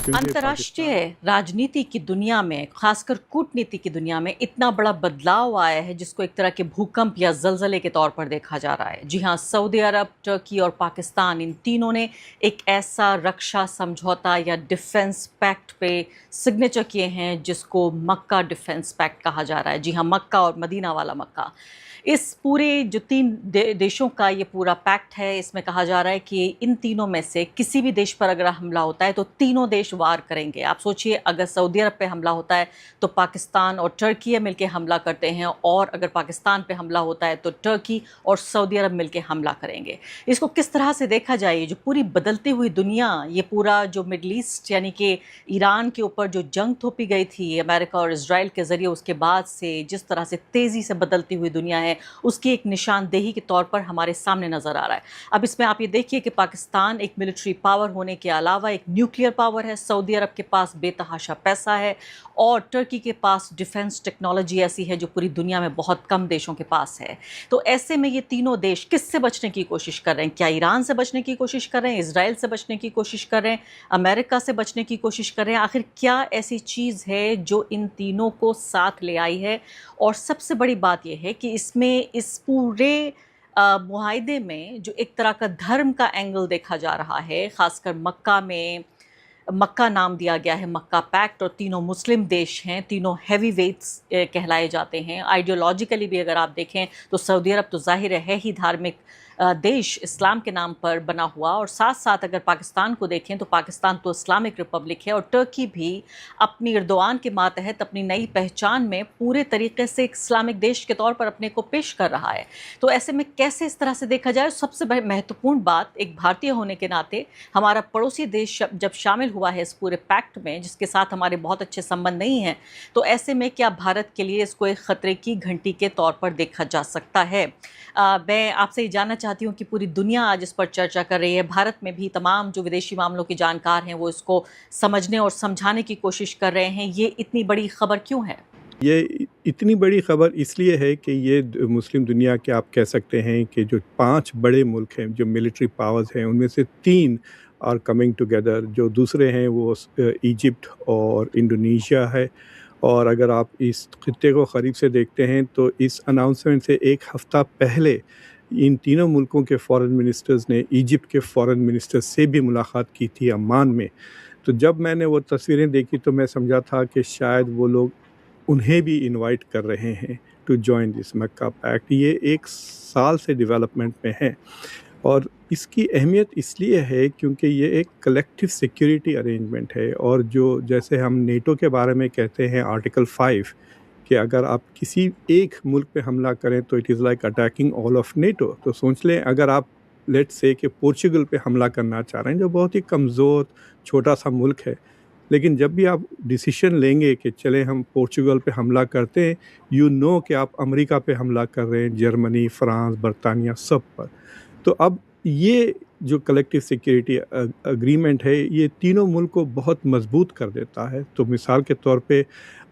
क्योंकि अंतर्राष्ट्रीय पाकिस्तान राजनीति की दुनिया में, खासकर कूटनीति की दुनिया में इतना बड़ा बदलाव आया है जिसको एक तरह के भूकंप या ज़लज़ले के तौर पर देखा जा रहा है। जी हाँ, सऊदी अरब, टर्की और पाकिस्तान, इन तीनों ने एक ऐसा रक्षा समझौता या डिफेंस पैक्ट पे सिग्नेचर किए हैं जिसको मक्का डिफेंस पैक्ट कहा जा रहा है। जी हाँ, मक्का और मदीना वाला मक्का। इस पूरे जो तीन देशों का ये पूरा पैक्ट है, इसमें कहा जा रहा है कि इन तीनों में से किसी भी देश पर अगर हमला होता है तो तीनों देश वार करेंगे। आप सोचिए, अगर सऊदी अरब पे हमला होता है तो पाकिस्तान और टर्की मिलकर हमला करते हैं, और अगर पाकिस्तान पे हमला होता है तो टर्की और सऊदी अरब मिलकर हमला करेंगे। इसको किस तरह से देखा जाए, जो पूरी बदलती हुई दुनिया, ये पूरा जो मिडल ईस्ट यानी कि ईरान के ऊपर जो जंग थोपी गई थी अमेरिका और इसराइल के ज़रिए, उसके बाद से जिस तरह से तेज़ी से बदलती हुई दुनिया है, उसकी एक निशानदेही के तौर पर हमारे सामने नज़र आ रहा है। अब इसमें आप ये देखिए कि पाकिस्तान एक मिलिट्री पावर होने के अलावा एक न्यूक्लियर पावर है, सऊदी अरब के पास बेतहाशा पैसा है, और टर्की के पास डिफेंस टेक्नोलॉजी ऐसी है जो पूरी दुनिया में बहुत कम देशों के पास है। तो ऐसे में ये तीनों देश किससे बचने की कोशिश कर रहे हैं? क्या ईरान से बचने की कोशिश कर रहे हैं, इसराइल से बचने की कोशिश कर रहे हैं, अमेरिका से बचने की कोशिश कर रहे हैं? आखिर क्या ऐसी चीज़ है जो इन तीनों को साथ ले आई है? और सबसे बड़ी बात यह है कि इसमें इस पूरे मुआहिदे में जो एक तरह का धर्म का एंगल देखा जा रहा है, ख़ासकर मक्का में, मक्का नाम दिया गया है मक्का पैक्ट, और तीनों मुस्लिम देश हैं, तीनों हैवी वेट्स कहलाए जाते हैं। आइडियोलॉजिकली भी अगर आप देखें तो सऊदी अरब तो ज़ाहिर है ही धार्मिक देश, इस्लाम के नाम पर बना हुआ, और साथ साथ अगर पाकिस्तान को देखें तो पाकिस्तान तो इस्लामिक रिपब्लिक है, और टर्की भी अपनी एर्दोआन के मातहत अपनी नई पहचान में पूरे तरीके से एक इस्लामिक देश के तौर पर अपने को पेश कर रहा है। तो ऐसे में कैसे इस तरह से देखा जाए? सबसे महत्वपूर्ण बात, एक भारतीय होने के नाते हमारा पड़ोसी देश जब शामिल हुआ है इस पूरे पैक्ट में, जिसके साथ हमारे बहुत अच्छे संबंध नहीं हैं, तो ऐसे में क्या भारत के लिए इसको एक ख़तरे की घंटी के तौर पर देखा जा सकता है? मैं आपसे ये जानना चाहती हूँ कि पूरी दुनिया आज इस पर चर्चा कर रही है, भारत में भी तमाम जो विदेशी मामलों के जानकार हैं वो इसको समझने और समझाने की कोशिश कर रहे हैं। ये इतनी बड़ी खबर क्यों है? ये इतनी बड़ी खबर इसलिए है कि ये मुस्लिम दुनिया के, आप कह सकते हैं कि जो 5 बड़े मुल्क हैं जो मिलिट्री पावर्स हैं, उनमें से 3 आर कमिंग टुगेदर। जो दूसरे हैं वो इजिप्ट और इंडोनेशिया है। और अगर आप इस खित्ते को करीब से देखते हैं तो इस अनाउंसमेंट से एक हफ़्ता पहले इन तीनों मुल्कों के फॉरेन मिनिस्टर्स ने इजिप्ट के फॉरेन मिनिस्टर से भी मुलाकात की थी अम्मान में। तो जब मैंने वो तस्वीरें देखी तो मैं समझा था कि शायद वो लोग उन्हें भी इनवाइट कर रहे हैं to join this Mecca pact. ये 1 साल से डेवलपमेंट में है, और इसकी अहमियत इसलिए है क्योंकि ये एक कलेक्टिव सिक्योरिटी अरेंजमेंट है। और जो, जैसे हम नेटो के बारे में कहते हैं आर्टिकल 5, कि अगर आप किसी एक मुल्क पे हमला करें तो it is like attacking all of NATO. तो सोच लें, अगर आप लेट्स से कि पोर्चुगल पे हमला करना चाह रहे हैं, जो बहुत ही कमज़ोर छोटा सा मुल्क है, लेकिन जब भी आप डिसीजन लेंगे कि चलें हम पोर्चुगल पे हमला करते हैं, यू नो कि आप अमेरिका पे हमला कर रहे हैं, जर्मनी, फ्रांस, बरतानिया, सब पर। तो अब ये जो कलेक्टिव सिक्योरिटी अग्रीमेंट है, ये तीनों मुल्क को बहुत मजबूत कर देता है। तो मिसाल के तौर पे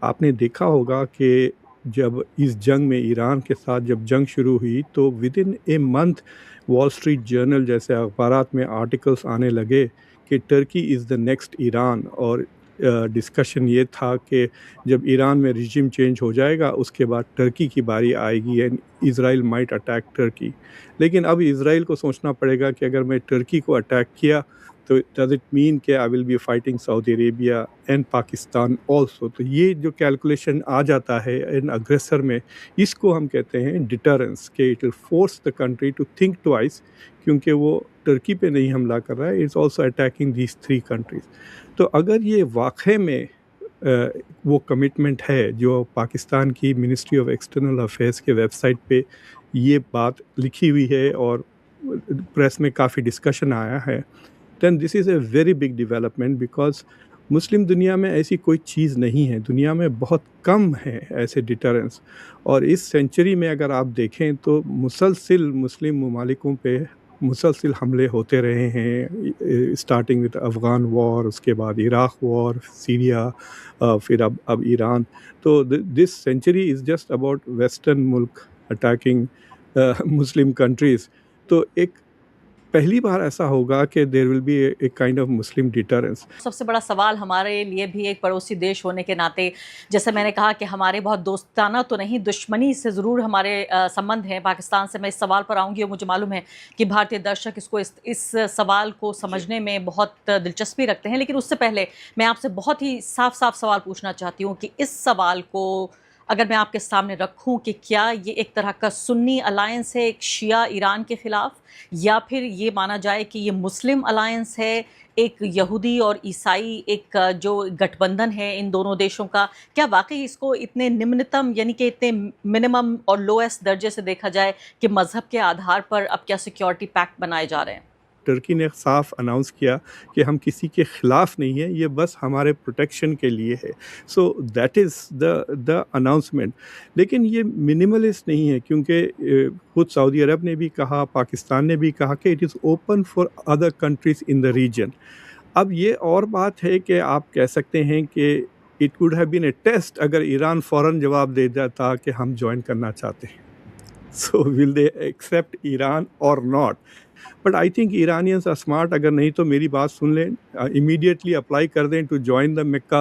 आपने देखा होगा कि जब इस जंग में, ईरान के साथ जब जंग शुरू हुई, तो with in a month wall street journal जैसे अखबारात में आर्टिकल्स आने लगे कि Turkey is the next Iran. और डिस्कशन ये था कि जब ईरान में रिजिम चेंज हो जाएगा उसके बाद टर्की की बारी आएगी and Israel might attack Turkey. लेकिन अब इज़राइल को सोचना पड़ेगा कि अगर मैं टर्की को अटैक किया तो डज इट मीन कि I will be fighting Saudi Arabia and Pakistan also. तो ये जो कैलकुलेशन आ जाता है इन अग्रेसर में, इसको हम कहते हैं डिटरेंस, कि it will force the country to think twice, क्योंकि वो टर्की पे नहीं हमला कर रहा है, it's also attacking these 3 countries. तो अगर ये वाक़ई में वो कमिटमेंट है जो पाकिस्तान की मिनिस्ट्री ऑफ एक्सटर्नल अफेयर्स के वेबसाइट पे ये बात लिखी हुई है और प्रेस में काफ़ी डिस्कशन आया है, then this is a very big development because मुस्लिम दुनिया में ऐसी कोई चीज़ नहीं है, दुनिया में बहुत कम है ऐसे डिटरेंस। और इस सेंचुरी में अगर आप देखें तो मुसलसिल मुस्लिम ममालिकों पे मुसलसिल हमले होते रहे हैं, स्टार्टिंग विद अफ़गान वॉर, उसके बाद इराक़ वॉर, सीरिया, फिर अब ईरान। तो this century is just about western मुल्क अटैकिंग मुस्लिम कंट्रीज़। तो एक पहली बार ऐसा होगा कि there will be a kind of Muslim deterrence. सबसे बड़ा सवाल हमारे लिए भी एक पड़ोसी देश होने के नाते, जैसे मैंने कहा कि हमारे बहुत दोस्ताना तो नहीं, दुश्मनी से ज़रूर हमारे संबंध हैं पाकिस्तान से। मैं इस सवाल पर आऊँगी और मुझे मालूम है कि भारतीय दर्शक इस सवाल को समझने में बहुत दिलचस्पी रखते हैं, लेकिन उससे पहले मैं आपसे बहुत ही साफ साफ सवाल पूछना चाहती हूँ कि इस सवाल को अगर मैं आपके सामने रखूं कि क्या ये एक तरह का सुन्नी अलायंस है एक शिया ईरान के खिलाफ, या फिर ये माना जाए कि ये मुस्लिम अलायंस है, एक यहूदी और ईसाई एक जो गठबंधन है इन दोनों देशों का, क्या वाकई इसको इतने निम्नतम यानी कि इतने मिनिमम और लोएस्ट दर्जे से देखा जाए कि मज़हब के आधार पर अब क्या सिक्योरिटी पैक्ट बनाए जा रहे हैं? टर्की ने साफ अनाउंस किया कि हम किसी के ख़िलाफ़ नहीं है, ये बस हमारे प्रोटेक्शन के लिए है। So that is the announcement. लेकिन ये मिनिमलिस्ट नहीं है, क्योंकि खुद सऊदी अरब ने भी कहा, पाकिस्तान ने भी कहा कि it is open for other countries in the region. अब ये और बात है कि आप कह सकते हैं कि it would have been a test अगर ईरान फ़ौरन जवाब दे देता कि हम जॉइन करना चाहते हैं। So will they accept Iran or not? But I think Iranians are smart. अगर नहीं तो मेरी बात सुन लें, इमीडिएटली अप्लाई कर दें to join the Mecca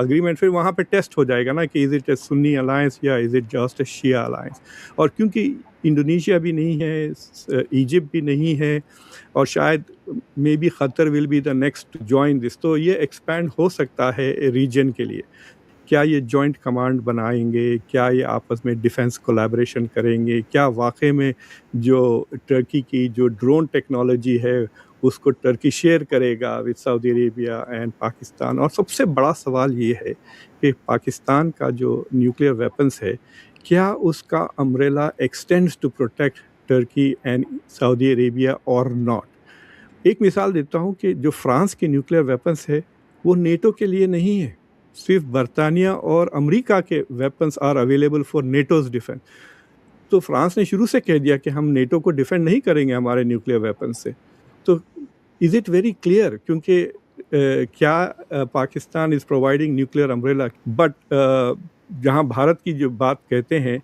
agreement. फिर वहाँ पे टेस्ट हो जाएगा ना कि is it a Sunni alliance या is it just a Shia alliance. और क्योंकि इंडोनेशिया भी नहीं है, इजिप्ट भी नहीं है, और शायद maybe Qatar will be the next to join this, तो ये एक्सपैंड हो सकता है रीजन के लिए। क्या ये जॉइंट कमांड बनाएंगे? क्या ये आपस में डिफेंस कोलैबोरेशन करेंगे? क्या वाकई में जो टर्की की जो ड्रोन टेक्नोलॉजी है उसको टर्की शेयर करेगा with Saudi Arabia and Pakistan? और सबसे बड़ा सवाल ये है कि पाकिस्तान का जो न्यूक्लियर वेपन्स है, क्या उसका umbrella extends to protect Turkey and Saudi Arabia और नॉट? एक मिसाल देता हूँ कि जो फ्रांस के न्यूक्लियर वेपन्स है वो नेटो के लिए नहीं है, सिर्फ बरतानिया और अमेरिका के weapons are available for NATO's defence. तो फ्रांस ने शुरू से कह दिया कि हम नेटो को डिफेंड नहीं करेंगे हमारे न्यूक्लियर वेपन से। तो इज़ इट वेरी क्लियर? क्योंकि क्या Pakistan is providing nuclear umbrella, but जहाँ भारत की जो बात कहते हैं,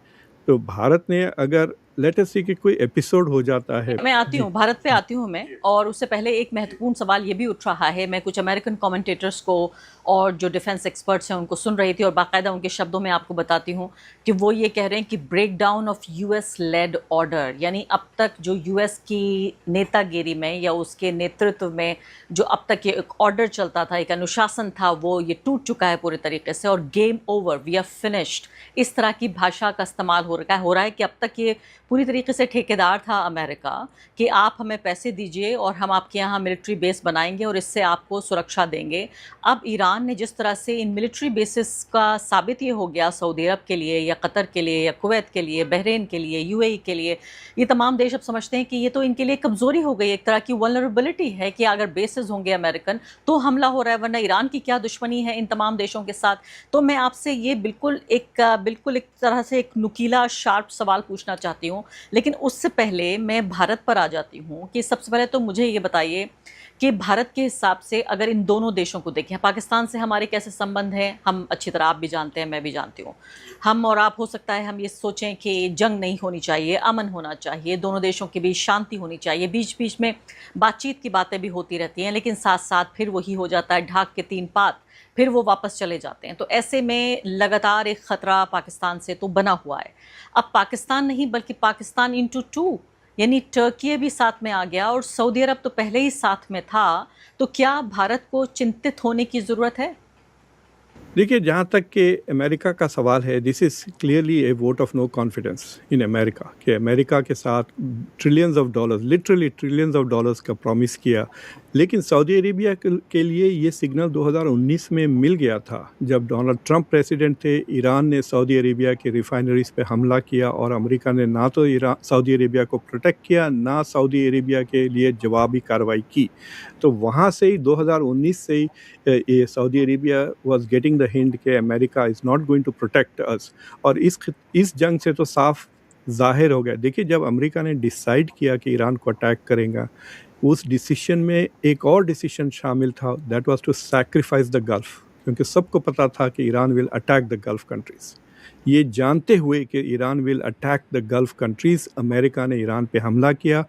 तो भारत ने अगर लेट अस सी कि कोई एपिसोड हो जाता है। मैं आती हूँ, भारत पे आती हूँ मैं, और उससे पहले एक महत्वपूर्ण सवाल ये भी उठ रहा है। मैं कुछ अमेरिकन कमेंटेटर्स को और जो डिफेंस एक्सपर्ट्स हैं उनको सुन रही थी, और बाकायदा उनके शब्दों में आपको बताती हूँ कि वो ये कह रहे हैं कि break down of US led order, यानी अब तक जो यूएस की नेतागिरी में या उसके नेतृत्व में जो अब तक ये एक ऑर्डर चलता था, एक अनुशासन था, वो ये टूट चुका है पूरे तरीके से, और game over, we are finished, इस तरह की भाषा का इस्तेमाल हो रहा है कि अब तक ये पूरी तरीके से ठेकेदार था अमेरिका कि आप हमें पैसे दीजिए और हम आपके यहाँ मिलिट्री बेस बनाएंगे और इससे आपको सुरक्षा देंगे। अब ईरान ने जिस तरह से इन मिलिट्री बेसिस का साबित ये हो गया सऊदी अरब के लिए या कतर के लिए या कुवैत के लिए, बहरीन के लिए, यूएई के लिए, ये तमाम देश अब समझते हैं कि ये तो इनके लिए कमज़ोरी हो गई, एक तरह की वल्नरेबिलिटी है कि अगर बेसिस होंगे अमेरिकन तो हमला हो रहा है, वरना ईरान की क्या दुश्मनी है इन तमाम देशों के साथ। तो मैं आपसे ये बिल्कुल एक तरह से एक नुकीला शार्प सवाल पूछना चाहती हूँ, लेकिन उससे पहले मैं भारत पर आ जाती हूँ कि सबसे पहले तो मुझे ये बताइए कि भारत के हिसाब से अगर इन दोनों देशों को देखें, पाकिस्तान से हमारे कैसे संबंध हैं, हम अच्छी तरह, आप भी जानते हैं, मैं भी जानती हूँ। हम और आप, हो सकता है हम ये सोचें कि जंग नहीं होनी चाहिए, अमन होना चाहिए, दोनों देशों के बीच शांति होनी चाहिए, बीच बीच में बातचीत की बातें भी होती रहती हैं, लेकिन साथ साथ फिर वही हो जाता है ढाक के तीन पात, फिर वो वापस चले जाते हैं। तो ऐसे में लगातार एक ख़तरा पाकिस्तान से तो बना हुआ है। अब पाकिस्तान नहीं बल्कि पाकिस्तान इंटू टू, यानी टर्की भी साथ में आ गया और सऊदी अरब तो पहले ही साथ में था। तो क्या भारत को चिंतित होने की ज़रूरत है? देखिए, जहाँ तक कि अमेरिका का सवाल है, this is clearly a vote of no confidence in America, कि अमेरिका के साथ trillions of dollars, literally trillions of dollars का प्रॉमिस किया, लेकिन सऊदी अरेबिया के लिए ये सिग्नल 2019 में मिल गया था जब डोनाल्ड ट्रंप प्रेसिडेंट थे। ईरान ने सऊदी अरेबिया की रिफाइनरीज पे हमला किया और अमेरिका ने ना तो सऊदी अरेबिया को प्रोटेक्ट किया, ना सऊदी अरेबिया के लिए जवाबी कार्रवाई की। तो वहाँ से ही 2019 से ही ये Saudi Arabia was getting the hint कि America is not going to protect us, और इस जंग से तो साफ ज़ाहिर हो गया। देखिए, जब अमेरिका ने डिसाइड किया कि ईरान को अटैक करेगा, उस डिसीजन में एक और डिसीजन शामिल था, that was to sacrifice the Gulf, क्योंकि सबको पता था कि Iran will attack the Gulf countries. ये जानते हुए कि Iran will attack the Gulf countries, America ने ईरान पे हमला किया।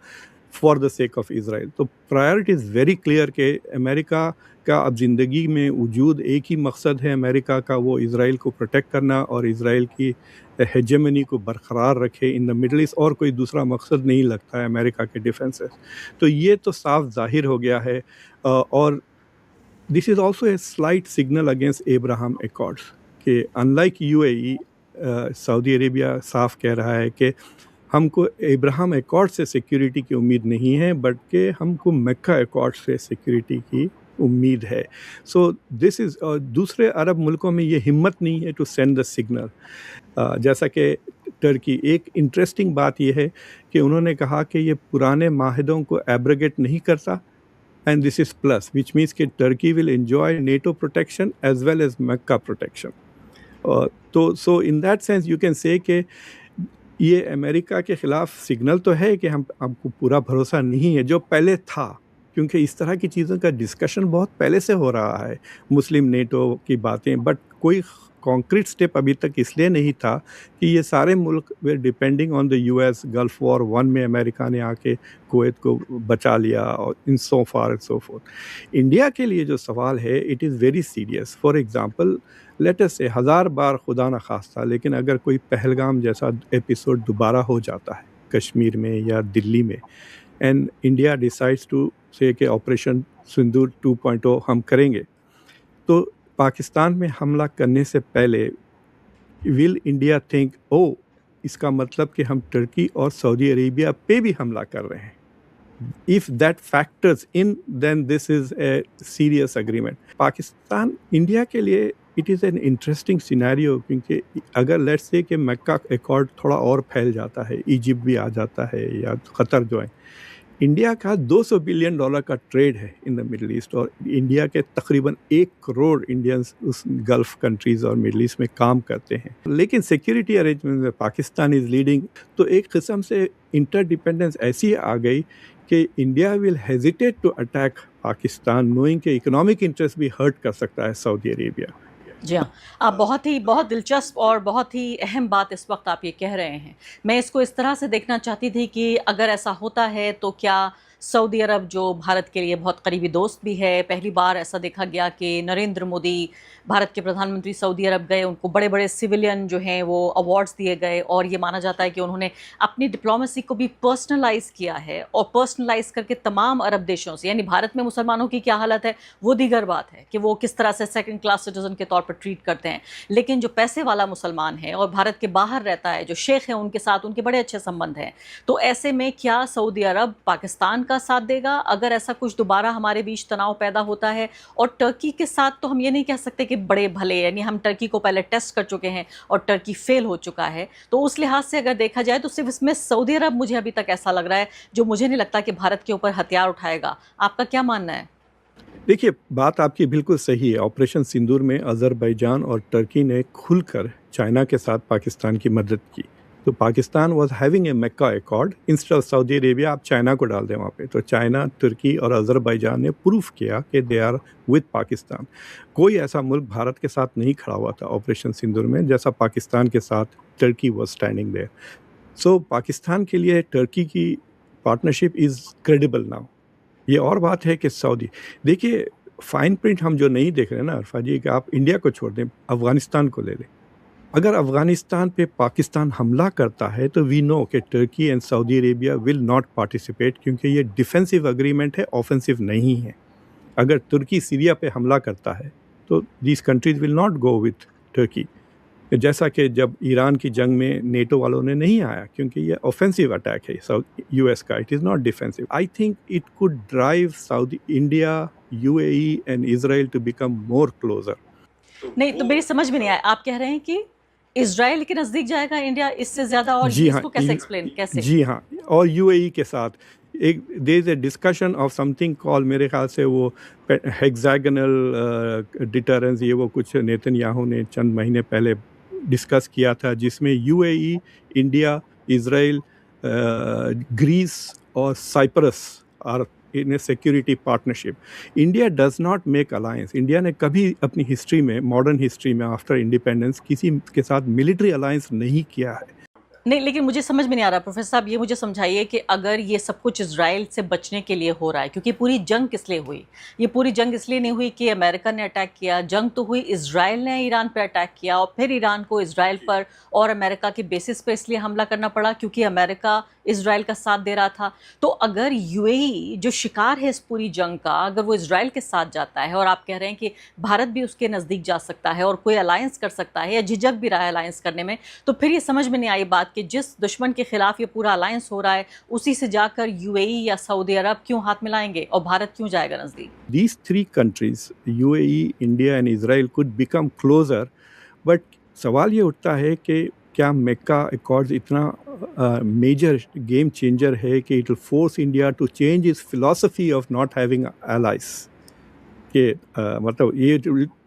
For the sake of Israel. تو پرائرٹی از ویری کلیئر کہ امریکہ کا اب زندگی میں وجود ایک ہی مقصد ہے امریکہ کا، وہ اسرائیل کو پروٹیکٹ کرنا اور اسرائیل کی ہیجمنی کو برقرار رکھے ان دا مڈل ایسٹ، اور کوئی دوسرا مقصد نہیں لگتا ہے امریکہ کے ڈیفنس. تو یہ تو صاف ظاہر ہو گیا ہے. اور this is also a slight signal against Abraham Accords کہ in like U A E, سعودی عربیہ صاف کہہ رہا ہے کہ ہم کو ابراہم ایکارڈ سے سیکیورٹی کی امید نہیں ہے، بلکہ ہم کو مکہ ایکارڈ سے سیکیورٹی کی امید ہے. سو دس از، دوسرے عرب ملکوں میں یہ ہمت نہیں ہے ٹو سینڈ دا سگنل. جیسا کہ ٹرکی، ایک انٹرسٹنگ بات یہ ہے کہ انہوں نے کہا کہ یہ پرانے معاہدوں کو ایبروگیٹ نہیں کرتا، and this is plus which means کہ Turkey will enjoy NATO protection as well as Mecca protection. تو so in that sense you can say کہ یہ امریکہ کے خلاف سگنل تو ہے کہ ہم کو پورا بھروسہ نہیں ہے جو پہلے تھا، کیونکہ اس طرح کی چیزوں کا ڈسکشن بہت پہلے سے ہو رہا ہے، مسلم نیٹو کی باتیں، بٹ کوئی کانکریٹ سٹیپ ابھی تک اس لیے نہیں تھا کہ یہ سارے ملک were depending on the U S. Gulf war 1 میں امریکہ نے آ کے کویت کو بچا لیا، اور in so far and so forth. India کے لیے جو سوال ہے it is very serious. For example let's say 1000 بار خدا نہ خواستہ، لیکن اگر کوئی پہلگام جیسا ایپیسوڈ دوبارہ ہو جاتا ہے کشمیر میں یا دلی میں، اینڈ انڈیا ڈیسائڈس ٹو سے کہ آپریشن سندور 2.0 ہم کریں گے، تو پاکستان میں حملہ کرنے سے پہلے ول انڈیا تھنک او اس کا مطلب کہ ہم ٹرکی اور سعودی عربیہ پہ بھی حملہ کر رہے ہیں. If that factors in, then this is a serious agreement. Pakistan India کے لیے it is an interesting scenario، کیونکہ اگر لیٹس سے کہ مکہ ایکارڈ تھوڑا اور پھیل جاتا ہے، ایجپٹ بھی آ جاتا ہے یا قطر جو ہے، انڈیا کا $200 بلین کا ٹریڈ ہے ان دا مڈل ایسٹ، اور انڈیا کے تقریباً 1 کروڑ انڈینس اس گلف کنٹریز اور مڈل ایسٹ میں کام کرتے ہیں. لیکن سیکیورٹی ارینجمنٹ میں پاکستان از لیڈنگ، تو ایک قسم سے انٹر ڈیپینڈنس ایسی آ گئی کہ India will hesitate to attack Pakistan knowing کہ اکنامک انٹرسٹ بھی ہرٹ کر سکتا ہے سعودی عربیہ. جی ہاں، آپ بہت دلچسپ اور بہت ہی اہم بات اس وقت آپ یہ کہہ رہے ہیں. میں اس کو اس طرح سے دیکھنا چاہتی تھی کہ اگر ایسا ہوتا ہے تو کیا سعودی عرب جو بھارت کے لیے بہت قریبی دوست بھی ہے، پہلی بار ایسا دیکھا گیا کہ نریندر مودی بھارت کے پردھان منتری سعودی عرب گئے، ان کو بڑے بڑے سویلین جو ہیں وہ ایوارڈز دیے گئے، اور یہ مانا جاتا ہے کہ انہوں نے اپنی ڈپلومیسی کو بھی پرسنلائز کیا ہے، اور پرسنلائز کر کے تمام عرب دیشوں سے، یعنی بھارت میں مسلمانوں کی کیا حالت ہے وہ دیگر بات ہے کہ وہ کس طرح سے سیکنڈ کلاس سٹیزن کے طور پر ٹریٹ کرتے ہیں، لیکن جو پیسے والا مسلمان ہے اور بھارت کے باہر رہتا ہے، جو شیخ ہیں ان کے ساتھ ان کے بڑے اچھے سمبند ہیں. تو ایسے میں کیا سعودی عرب پاکستان کا ساتھ دے گا اگر ایسا کچھ دوبارہ ہمارے بیچ تناؤ پیدا ہوتا ہے؟ اور ٹرکی کے ساتھ تو ہم یہ نہیں کہہ سکتے کہ بڑے بھلے، یعنی ہم ٹرکی کو پہلے ٹیسٹ کر چکے ہیں اور ٹرکی فیل ہو چکا ہے، تو اس لحاظ سے اگر دیکھا جائے تو صرف اس میں سعودی عرب مجھے ابھی تک ایسا لگ رہا ہے جو مجھے نہیں لگتا کہ بھارت کے اوپر ہتھیار اٹھائے گا. آپ کا کیا ماننا ہے؟ دیکھیے، بات آپ کی بالکل صحیح ہے. آپریشن سندور میں آذربائیجان اور ٹرکی نے کھل کر چائنا کے ساتھ پاکستان کی مدد کی. تو Pakistan was having a Mecca accord instead of Saudi Arabia. آپ چائنا کو ڈال دیں وہاں پہ، تو چائنا، ترکی اور آذربائیجان نے پروف کیا کہ دے آر وتھ پاکستان. کوئی ایسا ملک بھارت کے ساتھ نہیں کھڑا ہوا تھا آپریشن سندور میں جیسا پاکستان کے ساتھ ٹرکی واز اسٹینڈنگ دیر. سو پاکستان کے لیے ٹرکی کی پارٹنرشپ از کریڈیبل ناؤ. یہ اور بات ہے کہ سعودی، دیکھیے فائن پرنٹ ہم جو نہیں دیکھ رہے نا عرفا جی، کہ آپ انڈیا کو چھوڑ دیں، افغانستان کو لے لیں. اگر افغانستان پہ پاکستان حملہ کرتا ہے تو وی نو کہ Turkey and Saudi Arabia will not participate, کیونکہ یہ ڈیفینسو اگریمنٹ ہے، آفینسو نہیں ہے. اگر ترکی سیریا پہ حملہ کرتا ہے تو these countries will not go with Turkey, جیسا کہ جب ایران کی جنگ میں نیٹو والوں نے نہیں آیا، کیونکہ یہ آفینسو اٹیک ہے یو ایس کا، it is not defensive. I think it could drive Saudi, India, U A E and Israel to become more closer. نہیں تو میری سمجھ میں نہیں آیا، آپ کہہ رہے ہیں کہ اسرائیل کے نزدیک جائے گا انڈیا اس سے زیادہ؟ اور جی اس ہاں، کو کیسے ایکسپلین، کیسے؟ جی ہاں، اور یو اے ای کے ساتھ ایک there is a discussion of something call, میرے خیال سے وہ ہیگزاگنل ڈیٹرنس، یہ وہ کچھ نیتن یاہو نے چند مہینے پہلے ڈسکس کیا تھا، جس میں U A E, India, Israel, Greece اور سائپرس اور in a security partnership. India does not make alliance. India نے کبھی اپنی ہسٹری میں، ماڈرن ہسٹری میں آفٹر انڈیپینڈنس، کسی کے ساتھ ملٹری الائنس نہیں کیا ہے. نہیں، لیکن مجھے سمجھ میں نہیں آ رہا پروفیسر صاحب، یہ مجھے سمجھائیے کہ اگر یہ سب کچھ اسرائیل سے بچنے کے لیے ہو رہا ہے، کیونکہ پوری جنگ کس لیے ہوئی؟ یہ پوری جنگ اس لیے نہیں ہوئی کہ امریکہ نے اٹیک کیا، جنگ تو ہوئی اسرائیل نے ایران پہ اٹیک کیا، اور پھر ایران کو اسرائیل پر اور امریکہ کے بیسس پہ اس لیے حملہ کرنا پڑا کیونکہ امریکہ اسرائیل کا ساتھ دے رہا تھا۔ تو اگر یو اے ای جو شکار ہے اس پوری جنگ کا، اگر وہ اسرائیل کے ساتھ جاتا ہے، اور آپ کہہ رہے ہیں کہ بھارت بھی اس کے نزدیک جا سکتا ہے اور کوئی الائنس کر سکتا ہے یا جھجک بھی رہا ہے الائنس کرنے میں، تو پھر یہ سمجھ میں نہیں آئی بات کہ جس دشمن کے خلاف یہ پورا الائنس ہو رہا ہے اسی سے جا کر یو اے ای یا سعودی عرب کیوں ہاتھ ملائیں گے اور بھارت کیوں جائے گا نزدیک؟ These three countries, UAE, India and Israel, could become closer, but سوال یہ اٹھتا ہے کہ کیا میکہ ایکارڈز اتنا میجر گیم چینجر ہے کہ it will force India to change its philosophy of not having allies، کہ مطلب یہ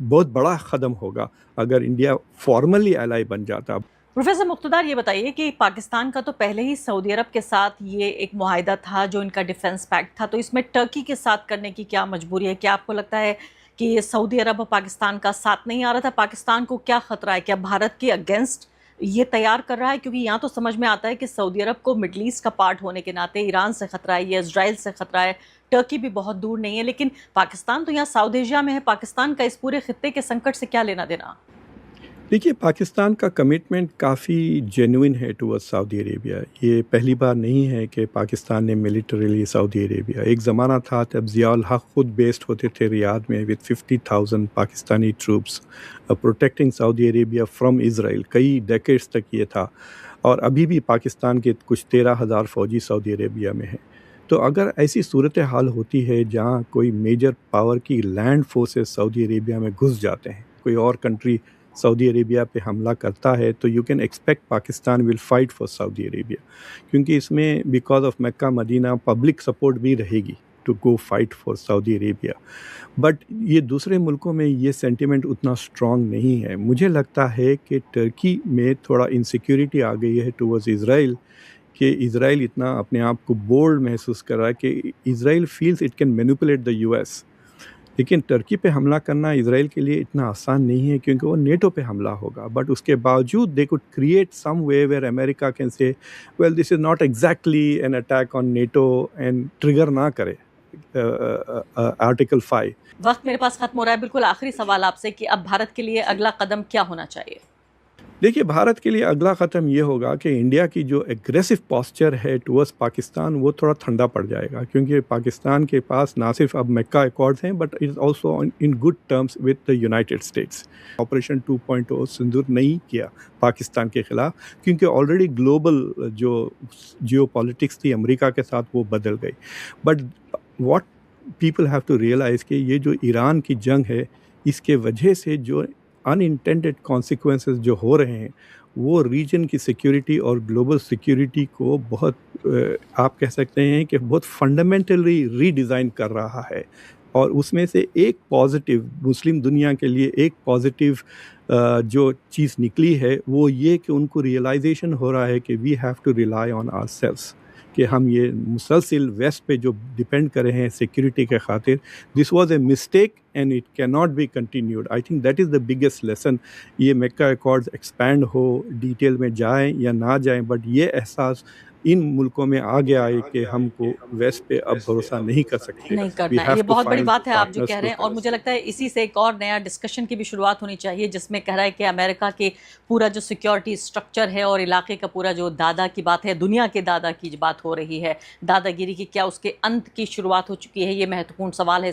بہت بڑا قدم ہوگا اگر انڈیا فارملی الائی بن جاتا۔ پروفیسر مقتدار، یہ بتائیے کہ پاکستان کا تو پہلے ہی سعودی عرب کے ساتھ یہ ایک معاہدہ تھا جو ان کا ڈیفنس پیکٹ تھا، تو اس میں ٹرکی کے ساتھ کرنے کی کیا مجبوری ہے؟ کیا آپ کو لگتا ہے کہ یہ سعودی عرب اور پاکستان کا ساتھ نہیں آ رہا تھا؟ پاکستان کو کیا خطرہ ہے؟ کیا بھارت کے اگینسٹ یہ تیار کر رہا ہے؟ کیونکہ یہاں تو سمجھ میں آتا ہے کہ سعودی عرب کو مڈل ایسٹ کا پارٹ ہونے کے ناطے ایران سے خطرہ ہے یا اسرائیل سے خطرہ ہے، ٹرکی بھی بہت دور نہیں ہے، لیکن پاکستان تو یہاں ساؤتھ ایشیا میں ہے، پاکستان کا اس پورے خطے کے سنکٹ سے کیا لینا دینا؟ دیکھیے، پاکستان کا کمٹمنٹ کافی جینوئن ہے ٹورڈ سعودی عربیہ۔ یہ پہلی بار نہیں ہے کہ پاکستان نے ملیٹریلی سعودی عربیہ، ایک زمانہ تھا جب ضیاء الحق خود بیسڈ ہوتے تھے ریاض میں with 50,000 Pakistani troops protecting Saudi Arabia from Israel, کئی ڈیکیڈز تک یہ تھا، اور ابھی بھی پاکستان کے کچھ 13,000 فوجی سعودی عربیہ میں ہیں۔ تو اگر ایسی صورتحال ہوتی ہے جہاں کوئی میجر پاور کی لینڈ فورسز سعودی عربیہ میں گھس جاتے ہیں، کوئی اور کنٹری سعودی عربیہ پہ حملہ کرتا ہے، تو you can expect Pakistan will fight for Saudi Arabia, کیونکہ اس میں because of Mecca Medina public support بھی رہے گی to go fight for Saudi Arabia. But یہ دوسرے ملکوں میں یہ سینٹیمنٹ اتنا اسٹرانگ نہیں ہے۔ مجھے لگتا ہے کہ ٹرکی میں تھوڑا انسیکیورٹی آ گئی ہے ٹورڈز اسرائیل، کہ اسرائیل اتنا اپنے آپ کو بولڈ محسوس کر رہا ہے کہ Israel feels it can manipulate the U S, لیکن ٹرکی پہ حملہ کرنا اسرائیل کے لیے اتنا آسان نہیں ہے کیونکہ وہ نیٹو پہ حملہ ہوگا، بٹ اس کے باوجود they could create some way where America can say well this is not exactly an attack on NATO and trigger نہ کرے آرٹیکل 5۔ وقت میرے پاس ختم ہو رہا ہے، بالکل آخری سوال آپ سے کہ اب بھارت کے لیے اگلا قدم کیا ہونا چاہیے؟ دیکھیے، بھارت کے لیے اگلا قدم یہ ہوگا کہ انڈیا کی جو ایگریسو پاسچر ہے ٹورڈز پاکستان وہ تھوڑا ٹھنڈا پڑ جائے گا، کیونکہ پاکستان کے پاس نہ صرف اب مکہ ایکارڈز ہیں but it is also in good terms with the United States. Operation 2.0 sindoor نہیں کیا پاکستان کے خلاف، کیونکہ آلریڈی گلوبل جو جیو پالیٹکس تھی امریکہ کے ساتھ وہ بدل گئی۔ But what people have to realize کہ یہ جو ایران کی جنگ ہے، اس کے وجہ سے جو انانٹینڈڈ کانسیکوینسز جو ہو رہے ہیں وہ ریجن کی سیکیورٹی اور گلوبل سیکیورٹی کو بہت آپ کہہ سکتے ہیں کہ بہت فنڈامنٹلی ری ڈیزائن کر رہا ہے، اور اس میں سے ایک پازیٹیو مسلم دنیا کے لیے ایک پازیٹیو جو چیز نکلی ہے وہ یہ کہ ان کو ریئلائزیشن ہو رہا ہے کہ we have to rely on our selves, کہ ہم یہ مسلسل ویسٹ پہ جو ڈپینڈ کرے ہیں سیکیورٹی کے خاطر، this was a mistake and it کی not be continued. I think that is the biggest lesson. یہ میکہ ایکارڈز ایکسپینڈ ہو، ڈیٹیل میں جائیں یا نہ جائیں، بٹ یہ احساس ان ملکوں میں آ گیا ہے کہ ہم کو ویسٹ پہ اب بھروسہ نہیں کر سکتے، نہیں we کرنا ہے، have یہ to بہت بڑی find بات ہے آپ جو partners کہہ رہے ہیں، to- اور مجھے لگتا ہے اسی سے ایک اور نیا ڈسکشن کی بھی شروعات ہونی چاہیے جس میں کہہ رہا ہے کہ امریکہ کے پورا جو سیکیورٹی سٹرکچر ہے اور علاقے کا پورا جو دادا کی بات ہے، دنیا کے دادا کی بات ہو رہی ہے، دادا گیری کی، کیا اس کے انت کی شروعات ہو چکی ہے؟ یہ مہتوپورن سوال ہے۔